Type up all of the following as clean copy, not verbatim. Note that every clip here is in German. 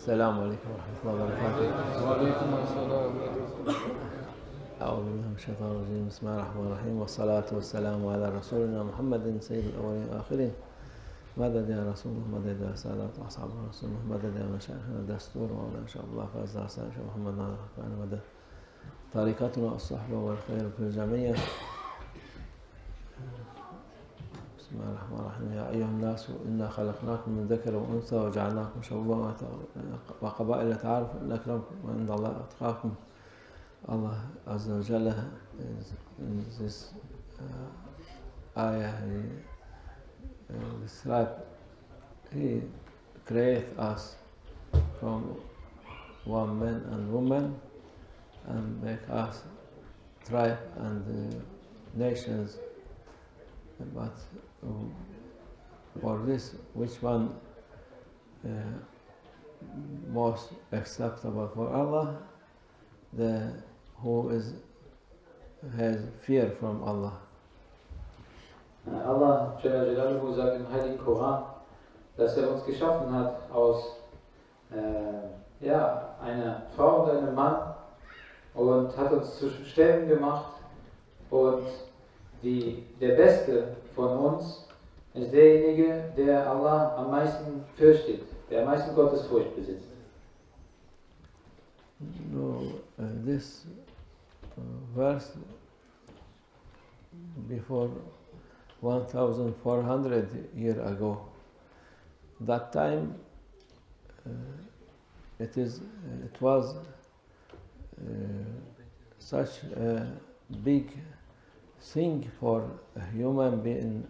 السلام عليكم ورحمة الله وبركاته. وعليكم السلام. أعوذ بالله من الشيطان الرجيم. بسم الله الرحمن الرحيم، والصلاة والسلام على رسولنا محمد سيد الأولين والآخرين. مدد يا رسول الله، مدد يا سادة أصحاب رسول الله، مدد يا مشايخنا الدستور، وإن شاء الله فاز حسن شيخ محمد ناصر مدد طريقتنا الصحبة والخير في الجميع. بسم الله الرحمن الرحيم. يا أيها الناس إنا خلقناكم من ذكر وأنثى وجعلناكم شعوبا وقبائل لتعارفوا إن أكرمكم عند الله أتقاكم. Allah Azza wa Jalla in this ayah he described, he created us from one man and woman and make us tribe and nations, but for this, which one most acceptable for Allah? The who has fear from Allah. Allah Jalla Jalaluhu sagt im Heiligen Koran, dass er uns geschaffen hat aus einer Frau und einem Mann und hat uns zu Stämmen gemacht, und der Beste von uns ist derjenige, der Allah am meisten fürchtet, der am meisten Gottesfurcht besitzt. No, this verse before 1400 years ago, that time it was such a big thing for a human being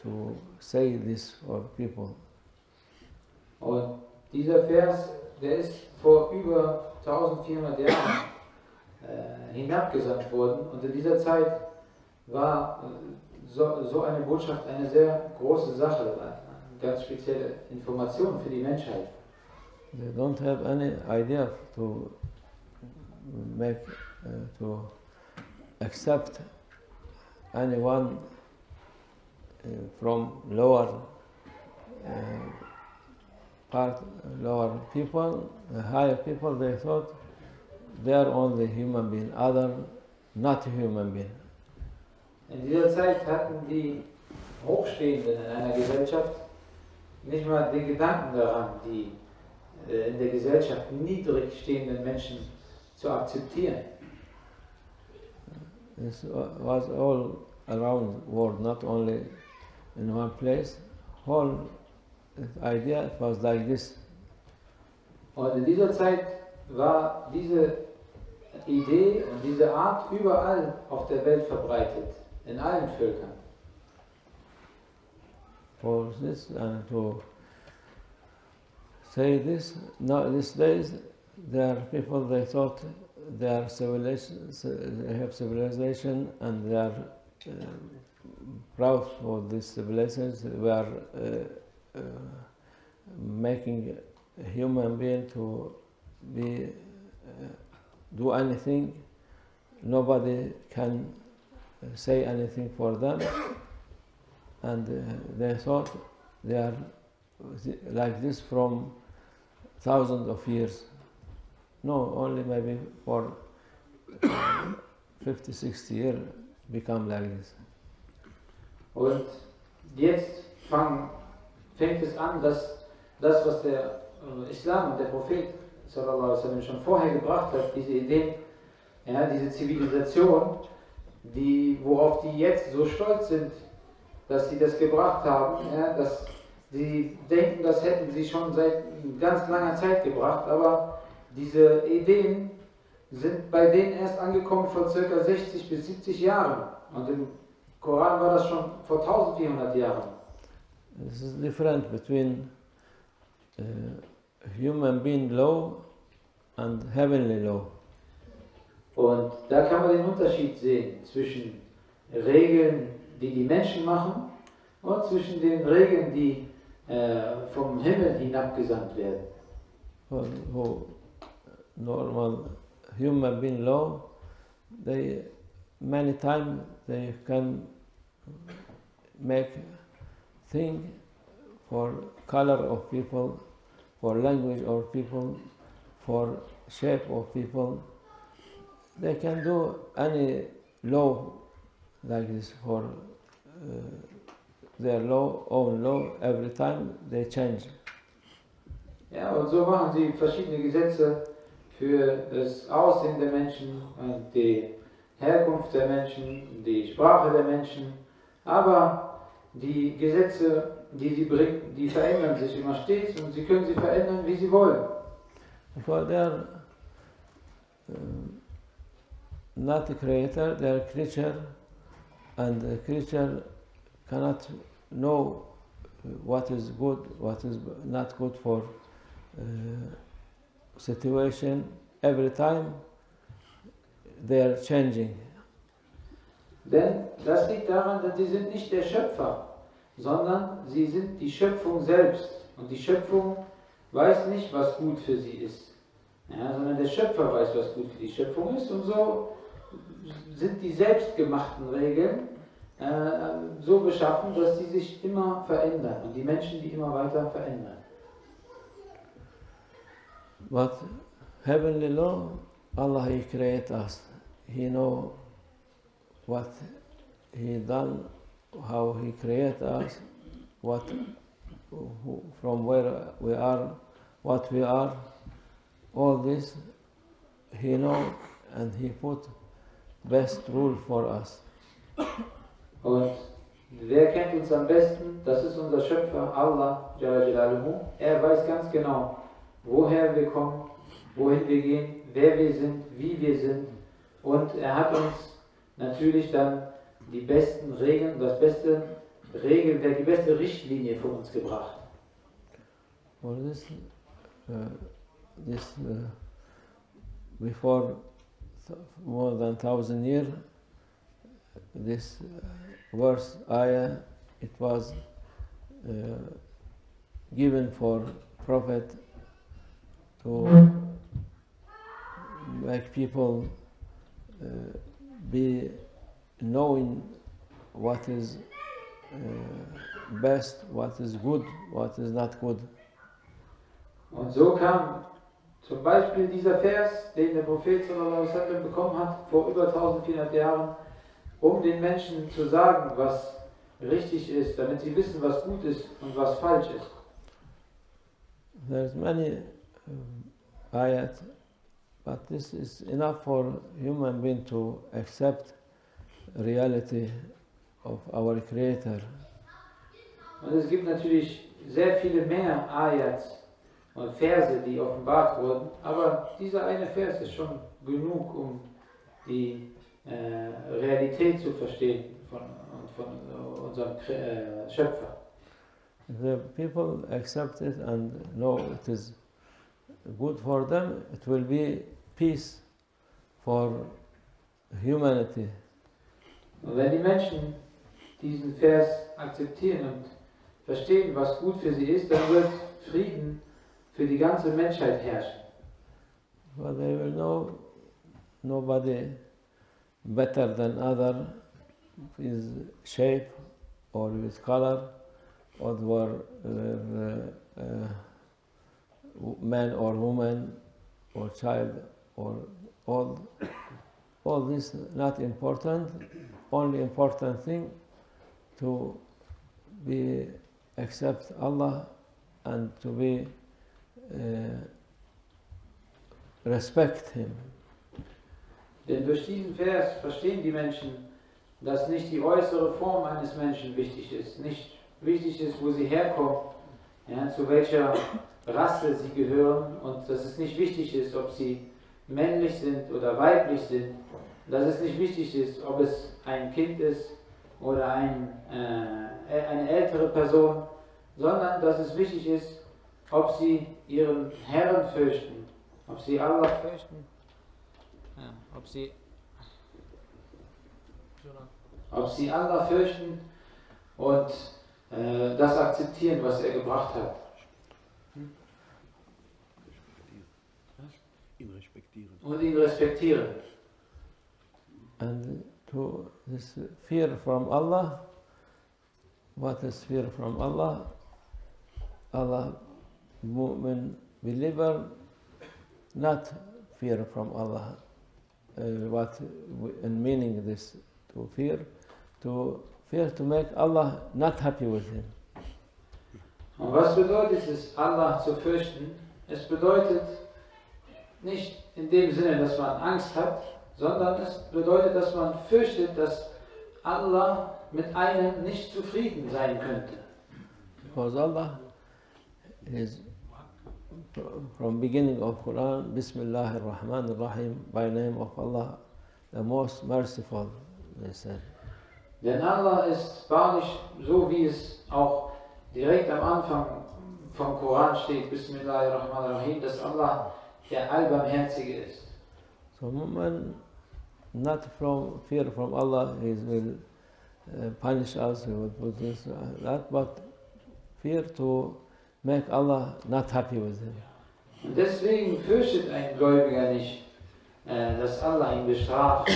to say this for people. Und dieser Vers, der ist vor über 1400 Jahren hinabgesandt worden, und in dieser Zeit war so eine Botschaft eine sehr große Sache, eine ganz spezielle Information für die Menschheit. They don't have any idea to make, to accept anyone from lower lower people, higher people. They thought they are only human being, other not human being. In dieser Zeit hatten die Hochstehenden in einer Gesellschaft nicht mal den Gedanken daran, die in der Gesellschaft niedrig stehenden Menschen zu akzeptieren. This was all around the world, not only in one place. Whole idea, it was like this. Und in dieser Zeit war diese Idee und diese Art überall auf der Welt verbreitet, in allen Völkern. For this and to say this, now these days there are people, they thought they are civilization, they have civilization, and they are proud for this civilization. We are making a human being to be do anything. Nobody can say anything for them, and they thought they are like this from thousands of years. No, only maybe for 50, 60 years become like this. Und jetzt fängt es an, dass das, was der Islam und der Prophet sallallahu alaihi wasallam schon vorher gebracht hat, diese Ideen, ja, diese Zivilisation, worauf die jetzt so stolz sind, dass sie das gebracht haben, ja, dass sie denken, das hätten sie schon seit ganz langer Zeit gebracht, aber diese Ideen sind bei denen erst angekommen vor ca. 60 bis 70 Jahren, und im Koran war das schon vor 1400 Jahren. This is different between human being law and heavenly law. Und da kann man den Unterschied sehen zwischen Regeln, die die Menschen machen, und zwischen den Regeln, die vom Himmel hinabgesandt werden. Who normal human being law, they many times they can make thing for color of people, for language of people, for shape of people. They can do any law like this for their law, own law. Every time they change. Ja, und so machen sie verschiedene Gesetze für das Aussehen der Menschen, die Herkunft der Menschen, die Sprache der Menschen. Aber die Gesetze, die sie bringen, die verändern sich immer stets und sie können sie verändern, wie sie wollen. Because they are not a creator, they are a creature, and the creature cannot know what is good, what is not good for situation. Every time they are changing. Denn das liegt daran, dass sie sind nicht der Schöpfer, sondern sie sind die Schöpfung selbst. Und die Schöpfung weiß nicht, was gut für sie ist. Ja, sondern der Schöpfer weiß, was gut für die Schöpfung ist. Und so sind die selbstgemachten Regeln so beschaffen, dass sie sich immer verändern. Und die Menschen, die immer weiter verändern. But heavenly law, Allah He create us. He know what He done, how He create us, from where we are, what we are. All this He know, and He put best rule for us. Und wer kennt uns am besten? Das ist unser Schöpfer, Allah Jalla Jalaluhu. Er weiß ganz genau, woher wir kommen, wohin wir gehen, wer wir sind, wie wir sind. Und er hat uns natürlich dann die besten Regeln, das beste Regelwerk, die beste Richtlinie für uns gebracht. For this before more than 1,000 years, this verse ayah, it was given for prophet to make people be knowing what is best, what is good, what is not good. Und so kam zum Beispiel dieser Vers, den der Prophet sallallahu alaihi wasallam bekommen hat vor über 1400 Jahren, um den Menschen zu sagen, was richtig ist, damit sie wissen, was gut ist und was falsch ist. There's many ayat, but this is enough for human being to accept reality of our Creator. Und es gibt natürlich sehr viele mehr Ayats und Verse, die offenbart wurden, aber dieser eine Vers ist schon genug, um die Realität zu verstehen von unserem Schöpfer. The people accept it and know it is good for them, it will be peace for humanity. Und wenn die Menschen diesen Vers akzeptieren und verstehen, was gut für sie ist, dann wird Frieden für die ganze Menschheit herrschen. But they will know nobody better than other with shape or with color or man or woman or child or old. All this not important. Only important thing to be accept Allah and to be respect Him. Denn durch diesen Vers verstehen die Menschen, dass nicht die äußere Form eines Menschen wichtig ist, nicht wichtig ist, wo sie herkommen, ja, zu welcher Rasse sie gehören und dass es nicht wichtig ist, ob sie männlich sind oder weiblich sind, dass es nicht wichtig ist, ob es ein Kind ist oder eine ältere Person, sondern dass es wichtig ist, ob sie ihren Herrn fürchten, ob sie Allah fürchten, ob sie Allah fürchten und das akzeptieren, was er gebracht hat. Und ihn respektieren. And to this fear from Allah, what is fear from Allah? Allah mu'min believer not fear from Allah. What in meaning this to fear to make Allah not happy with him. Und was bedeutet es, Allah zu fürchten? Es bedeutet nicht in dem Sinne, dass man Angst hat, sondern es bedeutet, dass man fürchtet, dass Allah mit einem nicht zufrieden sein könnte. Because Allah is from beginning of Quran, Bismillahir Rahmanir Rahim, by name of Allah, the most merciful, they said. Denn Allah ist wahrlich so, wie es auch direkt am Anfang vom Koran steht, Bismillahirrahmanirrahim, dass Allah der Allbarmherzige ist. So mu'min not from fear from Allah, he will punish us, he will put this, that, but fear to make Allah not happy with him. Und deswegen fürchtet ein Gläubiger nicht, dass Allah ihn bestraft,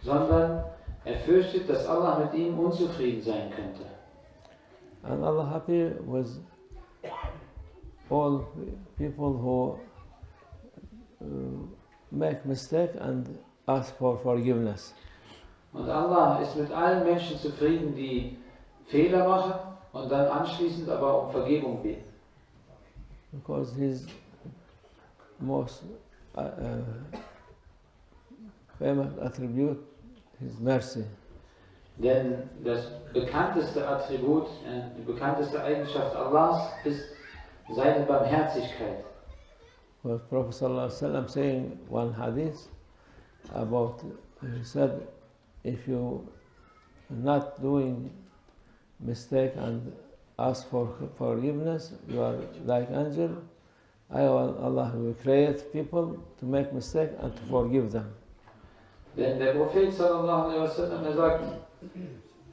sondern er fürchtet, dass Allah mit ihm unzufrieden sein könnte. And Allah happy with all people who make mistake and ask for forgiveness. Und Allah ist mit allen Menschen zufrieden, die Fehler machen und dann anschließend aber um Vergebung beten. Because His most famous attribute, His mercy. Denn das bekannteste Attribut, die bekannteste Eigenschaft Allahs ist seine Barmherzigkeit. Well, Prophet ﷺ saying one hadith about, he said, if you not doing mistake and ask for forgiveness, you are like angel. Allah will create people to make mistake and to forgive them. Denn der Prophet sallallahu alaihi wasallam,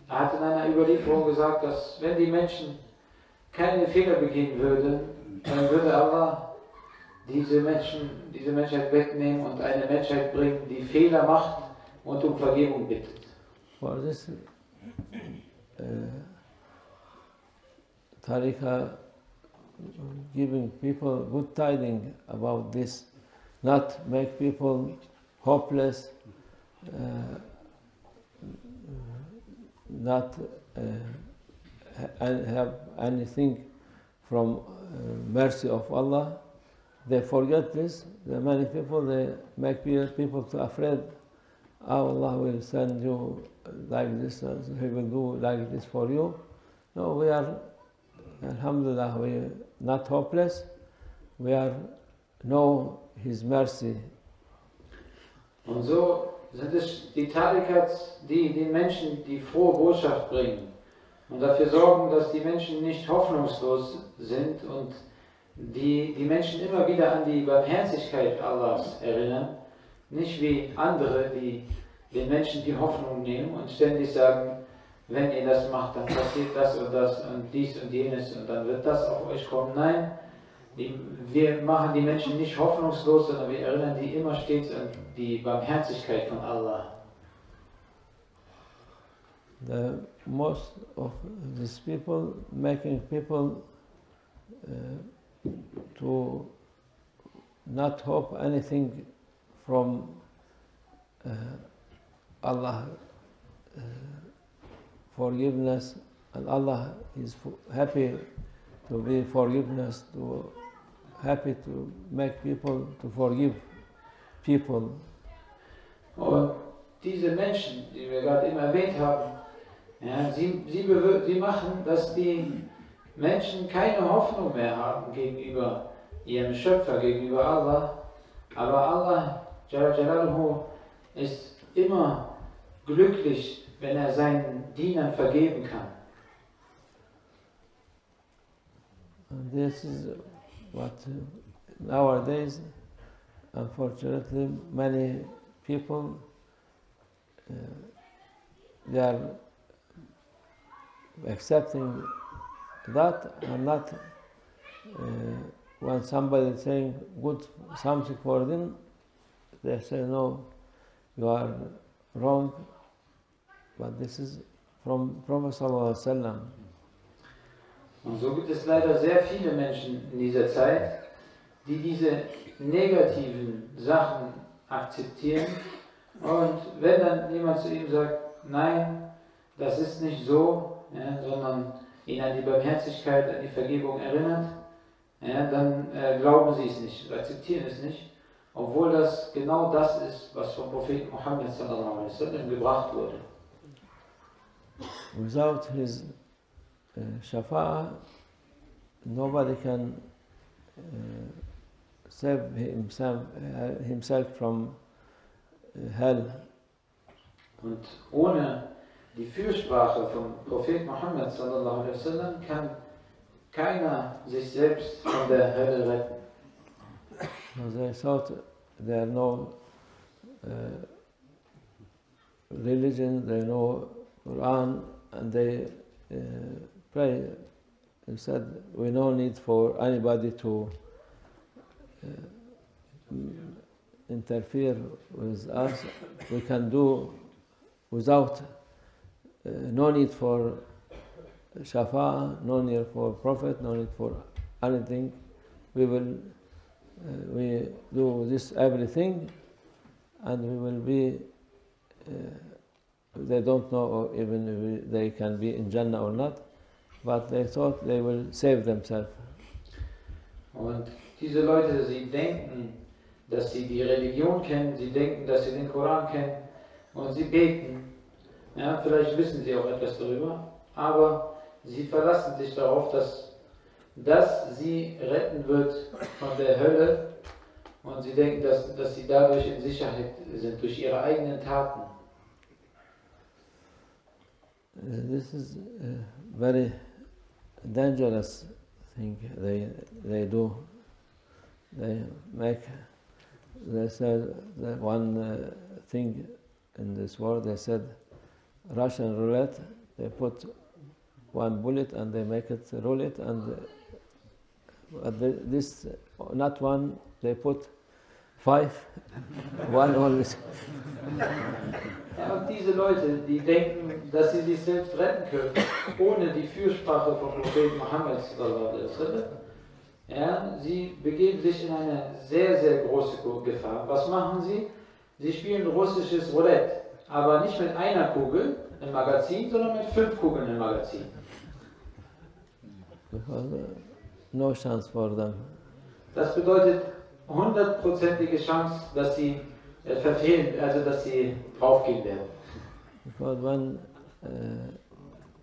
er hat in einer Überlieferung gesagt, dass wenn die Menschen keine Fehler begehen würden, dann würde Allah diese Menschheit wegnehmen und eine Menschheit bringen, die Fehler macht und um Vergebung bittet. For this tariqah giving people good tidings about this, not make people hopeless, not have anything from mercy of Allah. They forget this. There are many people, they make people too afraid. Oh, Allah will send you like this, He will do like this for you. No, we are, alhamdulillah, we are not hopeless. We know His mercy. Und so sind es die Tarikats, die den Menschen die frohe Botschaft bringen und dafür sorgen, dass die Menschen nicht hoffnungslos sind und die Menschen immer wieder an die Barmherzigkeit Allahs erinnern, nicht wie andere, die den Menschen die Hoffnung nehmen und ständig sagen, wenn ihr das macht, dann passiert das und dies und jenes und dann wird das auf euch kommen. Nein, wir machen die Menschen nicht hoffnungslos, sondern wir erinnern die immer stets an die Barmherzigkeit von Allah. The most of these people making people to not hope anything from Allah forgiveness, and Allah is happy to be forgiveness, to happy to make people to forgive people. Und diese Menschen, die wir gerade eben erwähnt haben, ja, sie machen, dass die Menschen keine Hoffnung mehr haben gegenüber ihrem Schöpfer, gegenüber Allah. Aber Allah Jalla Jalaluhu ist immer glücklich, wenn er seinen Dienern vergeben kann. And this is what nowadays, unfortunately, many people they are accepting that and not when somebody is saying good something for them, they say no, you are wrong. But this is from Prophet sallallahu alaihi wasallam. Und so gibt es leider sehr viele Menschen in dieser Zeit, die diese negativen Sachen akzeptieren. Und wenn dann jemand zu ihm sagt, nein, das ist nicht so, ja, sondern ihn an die Barmherzigkeit, an die Vergebung erinnert, ja, dann glauben sie es nicht, akzeptieren es nicht, obwohl das genau das ist, was vom Propheten Muhammad sallallahu alaihi wasallam gebracht wurde. Without his Shafa'ah, nobody can save himself from hell. Und ohne die Fürsprache vom Propheten Muhammad sallallahu alaihi wasallam kann keiner sich selbst von der Hölle retten. So they thought there are no religion, there are no Quran, and they pray and said, we no need for anybody to interfere with us. We can do without, no need for Shafa, no need for Prophet, no need for anything. We will, we do this everything, and we will be, they don't know even if they can be in Jannah or not, but they thought they will save themselves. Und diese Leute, sie denken, dass sie die Religion kennen, sie denken, dass sie den Koran kennen und sie beten. Ja, vielleicht wissen sie auch etwas darüber, aber sie verlassen sich darauf, dass sie retten wird von der Hölle und sie denken, dass sie dadurch in Sicherheit sind, durch ihre eigenen Taten. This is a very dangerous thing they do. They said that one thing in this world, they said Russian roulette, they put one bullet and they make it roulette, and this, not one, they put 5, one always. Ja, und diese Leute, die denken, dass sie sich selbst retten können, ohne die Fürsprache vom Propheten Muhammad sallallahu alaihi wasallam. Ja, sie begeben sich in eine sehr, sehr große Gefahr. Was machen sie? Sie spielen russisches Roulette, aber nicht mit einer Kugel im Magazin, sondern mit 5 Kugeln im Magazin. No chance for them. Das bedeutet 100%ige Chance, dass sie verfehlen, also dass sie draufgehen werden. Because when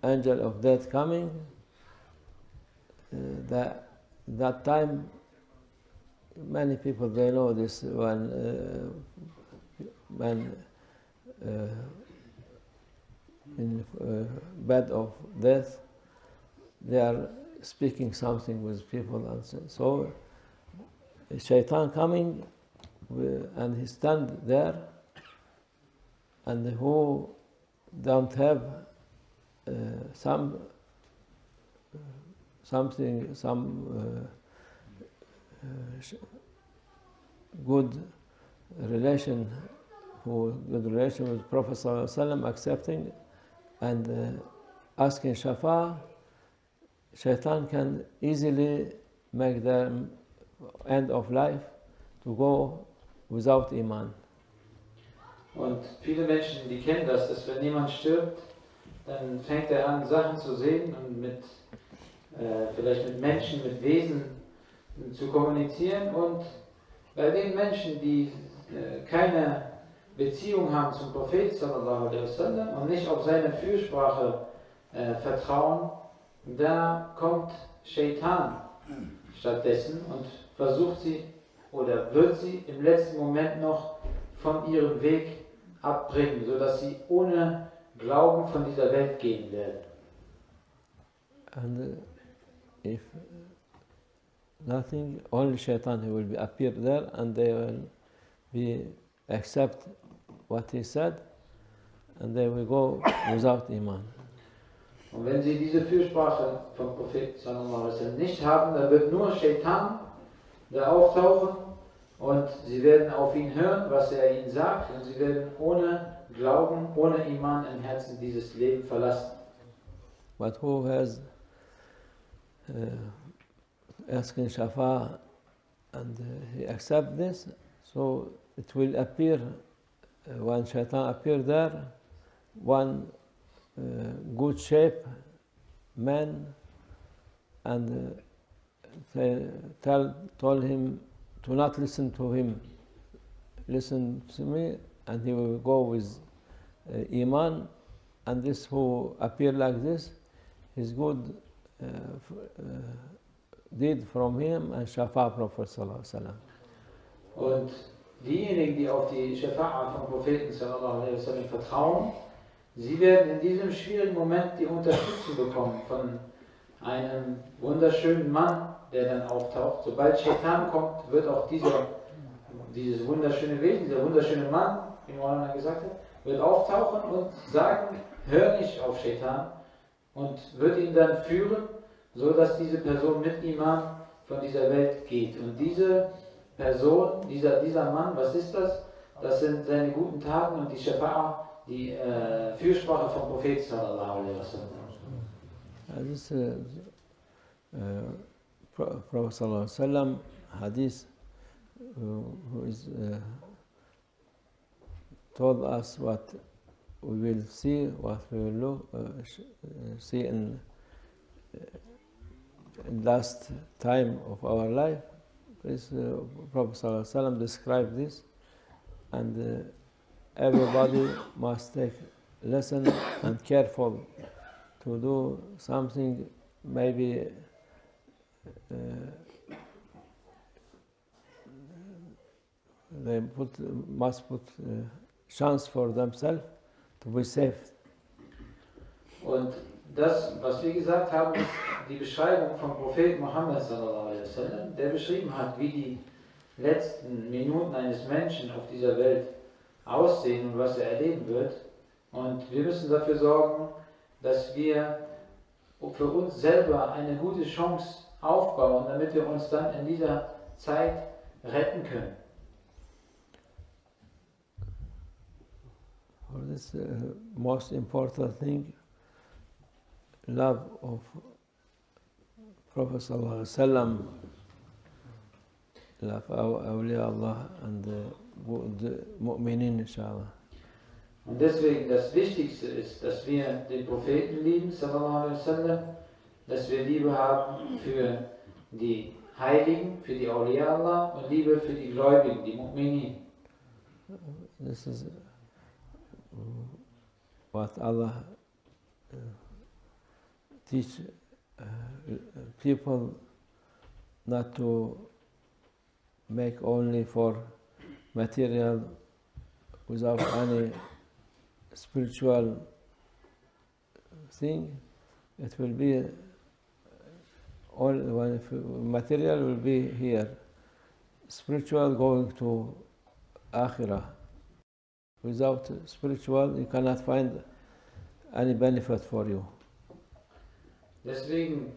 angel of death coming, that time many people they know this when in bed of death they are speaking something with people, and so Shaitan coming and he stand there, and who don't have some good relation with Prophet sallallahu alaihi wasallam, accepting and asking Shafa, Shaitan can easily make them end of life to go without Iman. Und viele Menschen, die kennen das, dass wenn jemand stirbt, dann fängt er an, Sachen zu sehen und vielleicht mit Menschen, mit Wesen zu kommunizieren. Und bei den Menschen, die keine Beziehung haben zum Prophet sallallahu alaihi wasallam und nicht auf seine Fürsprache vertrauen, da kommt Shaitan stattdessen und versucht sie oder wird sie im letzten Moment noch von ihrem Weg abbringen, sodass sie ohne Glauben von dieser Welt gehen werden. And if nothing, only Shaitan, he will be appear there, and they will be accept what he said, and they will go without Iman. Und wenn sie diese Fürsprache vom Propheten sallallahu alaihi wasallam nicht haben, dann wird nur Shaitan da auftauchen und sie werden auf ihn hören, was er ihnen sagt, und sie werden ohne Glauben, ohne Iman im Herzen dieses Leben verlassen. But who has asking Shafa, and he accepts this, so it will appear, when Shaitan appear there, one good shape man, and told him to not listen to him, listen to me, and he will go with Iman, and this who appear like this, his good deed from him and Shafa Prophet sallallahu alaihi wasallam. Und diejenigen, die auf die Shafa'a vom Propheten sallallahu alaihi wasallam vertrauen, sie werden in diesem schwierigen Moment die Unterstützung bekommen von einem wunderschönen Mann, der dann auftaucht. Sobald Shaitan kommt, wird auch dieses wunderschöne Wesen, dieser wunderschöne Mann, wie Maulana gesagt hat, wird auftauchen und sagen, hör nicht auf Shaitan, und wird ihn dann führen, so dass diese Person mit Iman von dieser Welt geht. Und diese Person, dieser Mann, was ist das? Das sind seine guten Taten und die Shafa'a, die Fürsprache vom Propheten sallallahu alaihi wasallam. This Prophet sallallahu alaihi wasallam hadith, who is told us what we will see, what we will see in last time of our life. This Prophet sallallahu alaihi wasallam described this, and everybody must take lesson and careful to do something. Maybe they must put chance for themselves to be saved. Und das, was wir gesagt haben, ist die Beschreibung vom Propheten Muhammad sallallahu alaihi wasallam, der beschrieben hat, wie die letzten Minuten eines Menschen auf dieser Welt aussehen und was er erleben wird. Und wir müssen dafür sorgen, dass wir für uns selber eine gute Chance aufbauen, damit wir uns dann in dieser Zeit retten können. For this most important thing, love of Prophet sallallahu alaihi wasallam, love awliya Allah and the mu'minin, inshallah. Und deswegen das Wichtigste ist, dass wir den Propheten lieben, sallallahu alaihi wasallam, dass wir Liebe haben für die Heiligen, für die Awliya Allah und Liebe für die Gläubigen, die Mu'minin. This is what Allah teach people not to make only for material without any spiritual thing. It will be all material will be here, spiritual going to Akhirah. Without spiritual, you cannot find any benefit for you. Deswegen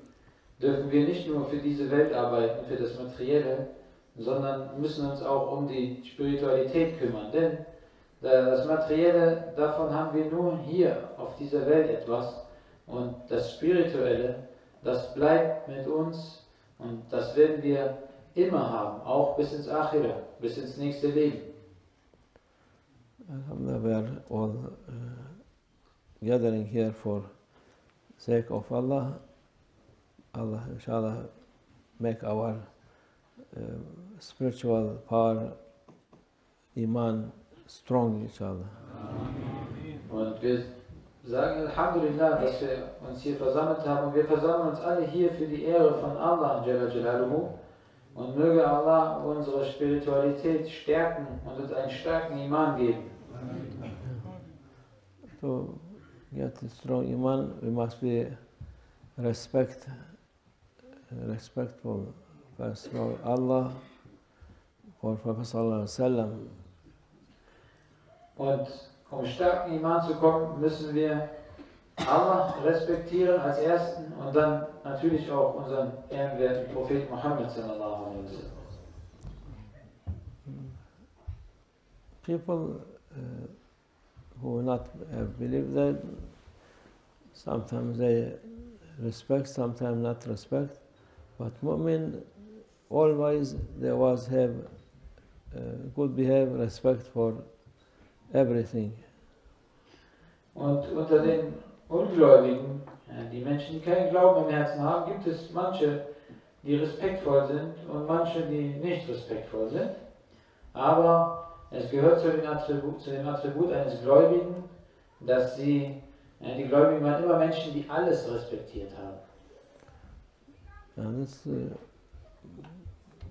dürfen wir nicht nur für diese Welt arbeiten, für das Materielle, sondern müssen uns auch um die Spiritualität kümmern. Denn das Materielle, davon haben wir nur hier auf dieser Welt etwas. Und das Spirituelle, das bleibt mit uns und das werden wir immer haben, auch bis ins Akhirah, bis ins nächste Leben. We are all gathering here for sake of Allah. Allah, inshallah, make our spiritual power, Iman, strong, inshallah. Und wir sagen Alhamdulillah, dass wir uns hier versammelt haben. Und wir versammeln uns alle hier für die Ehre von Allah Jalla Jalaluhu. Und möge Allah unsere Spiritualität stärken und uns einen starken Iman geben. To get a strong Iman, we must be respectful first for Allah, for Prophet sallallahu alaihi wasallam. Und um starken Iman zu kommen, müssen wir Allah respektieren als Ersten und dann natürlich auch unseren ehrenwerten Propheten Muhammad sallallahu alaihi wasallam. People who not believe that, sometimes they respect, sometimes not respect. But mu'min always there was have good behavior, respect for everything. Und unter den Ungläubigen, die Menschen, die keinen Glauben im Herzen haben, gibt es manche, die respektvoll sind und manche, die nicht respektvoll sind. Aber es gehört zu dem Attribut eines Gläubigen, dass die Gläubigen waren immer Menschen, die alles respektiert haben. And it's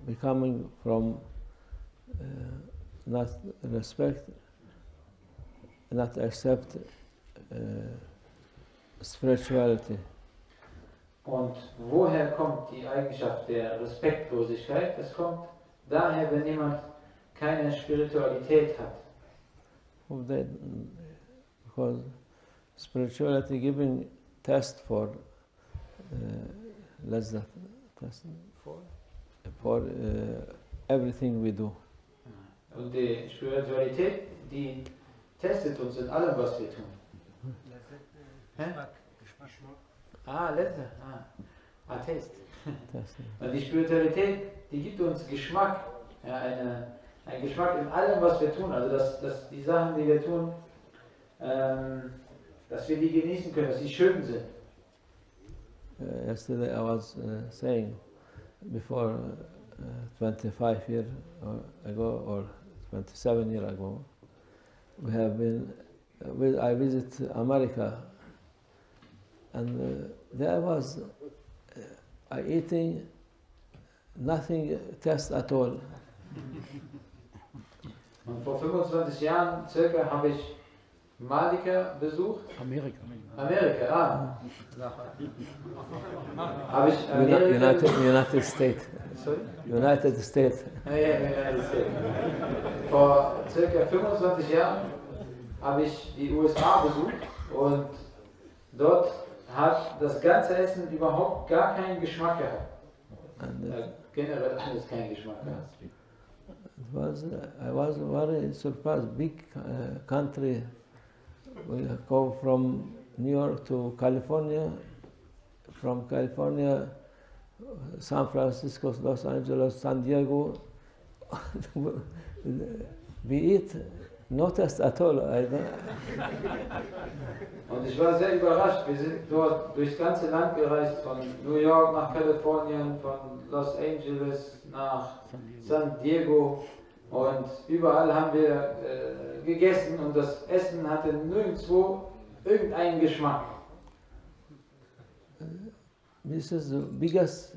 becoming from not respect, not accept spirituality. Und woher kommt die Eigenschaft der Respektlosigkeit? Das kommt daher, wenn jemand keine Spiritualität hat. Because spirituality giving test for everything we do. Und die Spiritualität, die testet uns in allem, was wir tun. Letzte. Taste. Und die Spiritualität, die gibt uns Geschmack, ja, einen Geschmack in allem, was wir tun. Also dass die Sachen, die wir tun, dass wir die genießen können, dass sie schön sind. Yesterday I was saying, before 25 years ago or 27 years ago, we have been. I visit America, and there was eating nothing test at all. Und vor 25 Jahren circa habe ich Malika besucht. Amerika. Amerika, Habe ich Amerika United States. Sorry? United States. Ja, United States. Vor circa 25 Jahren habe ich die USA besucht und dort hat das ganze Essen überhaupt gar keinen Geschmack gehabt. Generell alles keinen Geschmack gehabt. I was very surprised. Big country. We go from New York to California, from California, San Francisco, Los Angeles, San Diego. We eat no test at all. Und ich war sehr überrascht. Wir sind dort durchs ganze Land gereist, von New York nach Kalifornien, von Los Angeles nach San Diego. Und überall haben wir gegessen und das Essen hatte nirgendwo irgendeinen Geschmack. This is the biggest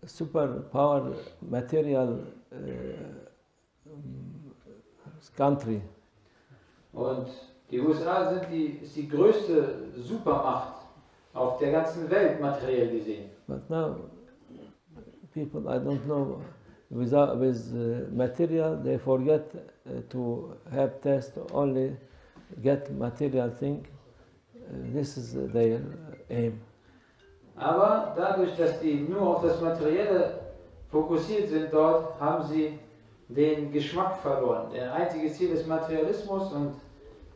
superpower material country. Und die USA ist die größte Supermacht auf der ganzen Welt, materiell gesehen. But now, people, I don't know, with material, they forget to have test, only get material thing. This is their aim. Aber dadurch, dass die nur auf das Materielle fokussiert sind dort, haben sie den Geschmack verloren. Der einzige Ziel ist Materialismus und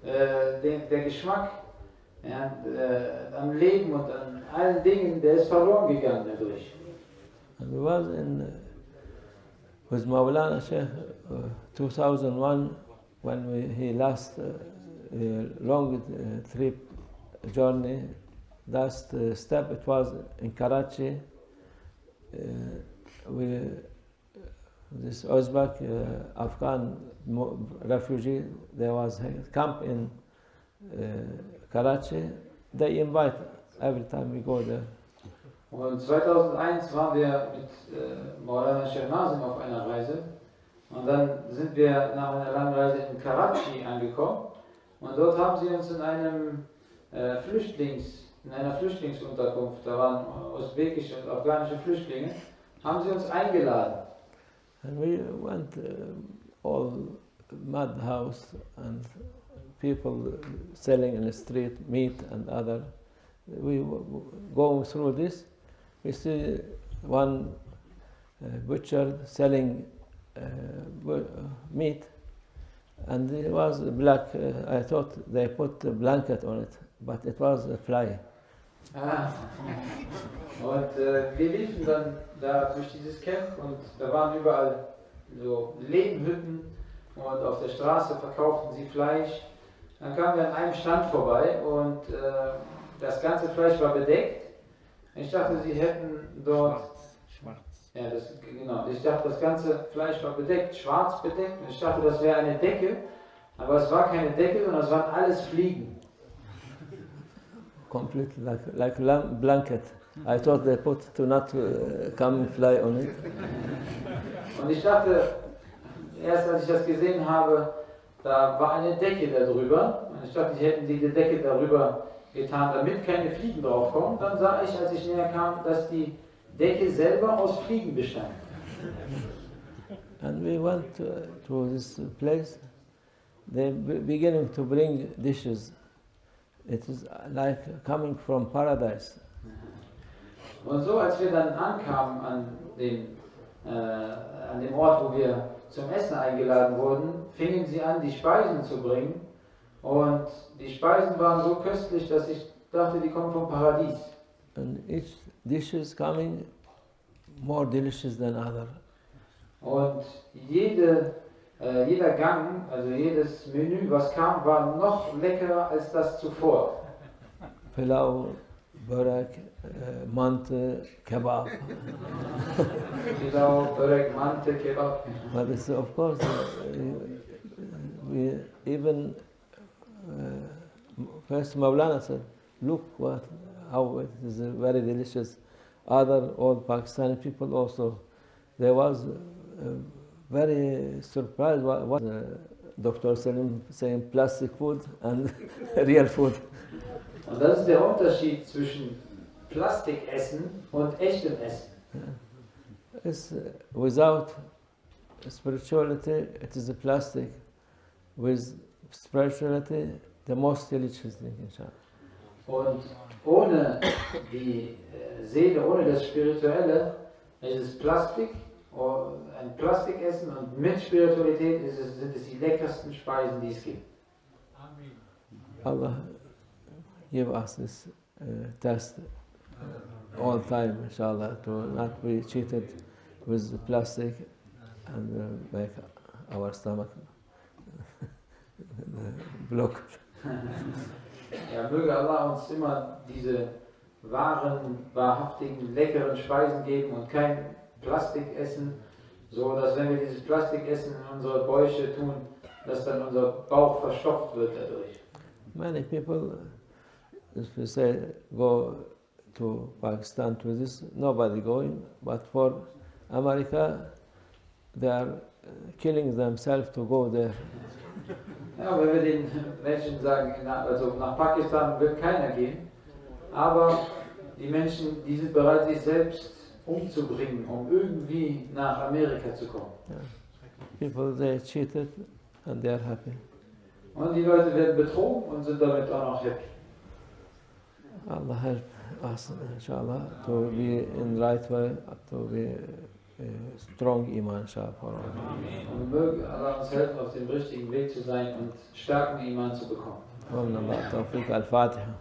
der Geschmack am Leben und an allen Dingen, der ist verloren gegangen dadurch. And we was with Maulana Sheikh 2001 when he last long trip journey. Last step it was in Karachi. This Uzbek Afghan refugee, there was a camp in Karachi. They invite every time we go there. Und 2001 waren wir mit Maulana Sheikh Nazim auf einer Reise und dann sind wir nach einer langen Reise in Karachi angekommen und dort haben sie uns in einer Flüchtlingsunterkunft, da waren usbekische und afghanische Flüchtlinge, haben sie uns eingeladen. And we went all mud house and people selling in the street meat and other. We going through this. We see one butcher selling meat, and it was black. I thought they put a blanket on it, but it was a fly. Ah. Und wir liefen dann da durch dieses Camp und da waren überall so Lehmhütten und auf der Straße verkauften sie Fleisch. Dann kamen wir an einem Stand vorbei und das ganze Fleisch war bedeckt. Ich dachte, sie hätten dort... Schwarz. Ja, genau. Ich dachte, das ganze Fleisch war bedeckt, schwarz bedeckt. Und ich dachte, das wäre eine Decke. Aber es war keine Decke, sondern es waren alles Fliegen. Completely like blanket. I thought they put to not come and fly on it. Und ich dachte, erst als ich das gesehen habe, da war eine Decke darüber. Und ich dachte, sie hätten diese Decke darüber getan, damit keine Fliegen draufkommen. Dann sah ich, als ich näher kam, dass die Decke selber aus Fliegen bestand. And we went to this place. They beginning to bring dishes. It is like coming from paradise. Und so, als wir dann ankamen an dem Ort, wo wir zum Essen eingeladen wurden, fingen sie an, die Speisen zu bringen. Und die Speisen waren so köstlich, dass ich dachte, die kommen vom Paradies. And each dish is coming more delicious than other. Und jeder Gang, also jedes Menü, was kam, war noch leckerer als das zuvor. Pilau, barak, mante, kebab. Pilau, Börek, Mante, Kebab. But it's, of course, we even first Maulana said, look how it is very delicious. Other old Pakistani people also, there was very surprised what Dr. Salim saying plastic food and real food. Und das ist der Unterschied zwischen Plastikessen und echtem Essen. It's, without spirituality, it is a plastic. With spirituality, the most delicious thing, inshallah. Und ohne die Seele, ohne das Spirituelle, ist es Plastik, ein Plastikessen, und mit Spiritualität sind es die leckersten Speisen, die es gibt. Allah give us this test all time, inshallah, to not be cheated with the plastic and make our stomach blocked. Ja, möge Allah uns immer diese wahrhaftigen, leckeren Speisen geben und kein Plastikessen, so dass, wenn wir dieses Plastikessen in unsere Bäuche tun, dass dann unser Bauch verstopft wird dadurch. Many people, if you say go to Pakistan to this, nobody going, but for America, they are killing themselves to go there. Ja, wenn wir den Menschen sagen, also nach Pakistan will keiner gehen, aber die Menschen, die sind bereit, sich selbst umzubringen, um irgendwie nach Amerika zu kommen. Yeah. People, they cheated and they are happy. Und die Leute werden betrogen und sind damit auch noch happy. Allah help us, inshallah, to be in right way, to be strong iman, inshallah. Und möge Allah uns helfen, auf dem richtigen Weg zu sein und starken Iman zu bekommen. Wallah, Tawfiq al-Fatiha.